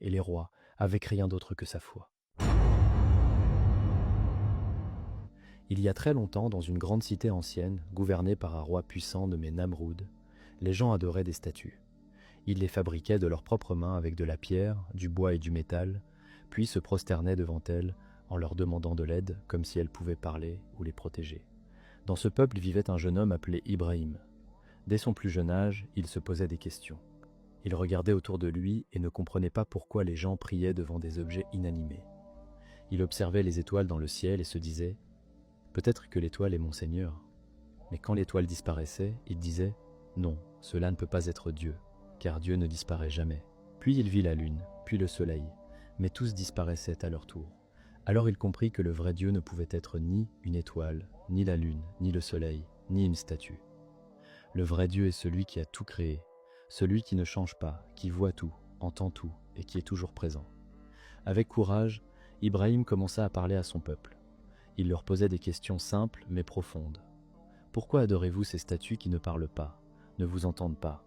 et les rois, avec rien d'autre que sa foi. Il y a très longtemps, dans une grande cité ancienne, gouvernée par un roi puissant nommé Namroud, les gens adoraient des statues. Ils les fabriquaient de leurs propres mains avec de la pierre, du bois et du métal, puis se prosternaient devant elles en leur demandant de l'aide, comme si elles pouvaient parler ou les protéger. Dans ce peuple vivait un jeune homme appelé Ibrahim. Dès son plus jeune âge, il se posait des questions. Il regardait autour de lui et ne comprenait pas pourquoi les gens priaient devant des objets inanimés. Il observait les étoiles dans le ciel et se disait « Peut-être que l'étoile est mon Seigneur ». Mais quand l'étoile disparaissait, il disait « Non, cela ne peut pas être Dieu, car Dieu ne disparaît jamais ». Puis il vit la lune, puis le soleil, mais tous disparaissaient à leur tour. Alors il comprit que le vrai Dieu ne pouvait être ni une étoile, ni la lune, ni le soleil, ni une statue. Le vrai Dieu est celui qui a tout créé, celui qui ne change pas, qui voit tout, entend tout et qui est toujours présent. Avec courage, Ibrahim commença à parler à son peuple. Il leur posait des questions simples mais profondes. Pourquoi adorez-vous ces statues qui ne parlent pas, ne vous entendent pas,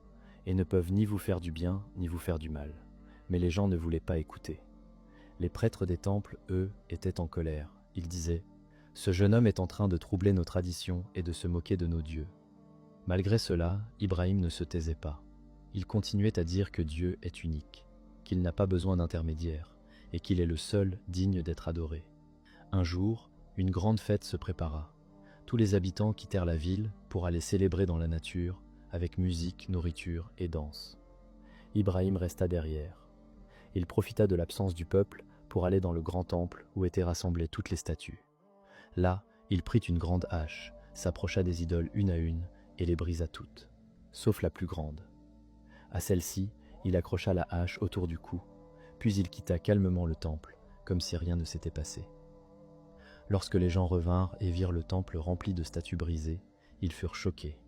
et ne peuvent ni vous faire du bien ni vous faire du mal? Mais les gens ne voulaient pas écouter. Les prêtres des temples, eux, étaient en colère. Ils disaient « Ce jeune homme est en train de troubler nos traditions et de se moquer de nos dieux. » Malgré cela, Ibrahim ne se taisait pas. Il continuait à dire que Dieu est unique, qu'il n'a pas besoin d'intermédiaire et qu'il est le seul digne d'être adoré. Un jour, une grande fête se prépara. Tous les habitants quittèrent la ville pour aller célébrer dans la nature avec musique, nourriture et danse. Ibrahim resta derrière. Il profita de l'absence du peuple pour aller dans le grand temple où étaient rassemblées toutes les statues. Là, il prit une grande hache, s'approcha des idoles une à une et les brisa toutes, sauf la plus grande. À celle-ci, il accrocha la hache autour du cou, puis il quitta calmement le temple, comme si rien ne s'était passé. Lorsque les gens revinrent et virent le temple rempli de statues brisées, ils furent choqués.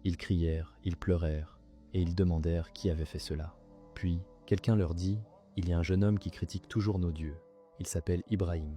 Ils crièrent, ils pleurèrent, et ils demandèrent qui avait fait cela. Puis, quelqu'un leur dit « Il y a un jeune homme qui critique toujours nos dieux. Il s'appelle Ibrahim.